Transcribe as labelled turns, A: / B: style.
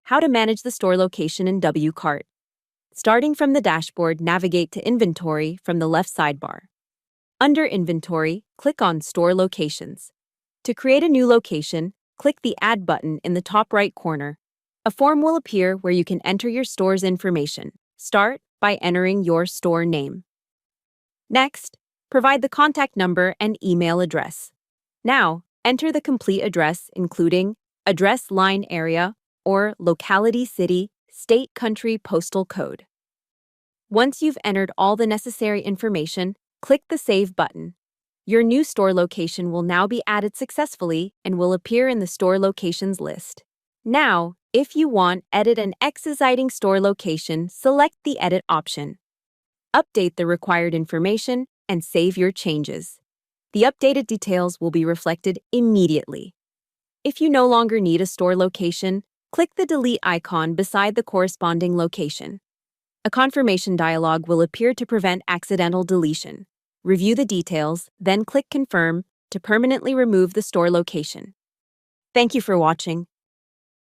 A: How to manage the store location in Wcart. Starting from the dashboard, navigate to Inventory from the left sidebar. Under Inventory, click on Store Locations. To create a new location, click the Add button in the top right corner. A form will appear where you can enter your store's information. Start by entering your store name. Next, provide the contact number and email address. Now, enter the complete address, including address line area or locality, city, state, country, postal code. Once you've entered all the necessary information, click the Save button. Your new store location will now be added successfully and will appear in the store locations list. Now, if you want edit an existing store location, select the Edit option. Update the required information and save your changes. The updated details will be reflected immediately. If you no longer need a store location, click the Delete icon beside the corresponding location. A confirmation dialog will appear to prevent accidental deletion. Review the details, then click Confirm to permanently remove the store location. Thank you for watching.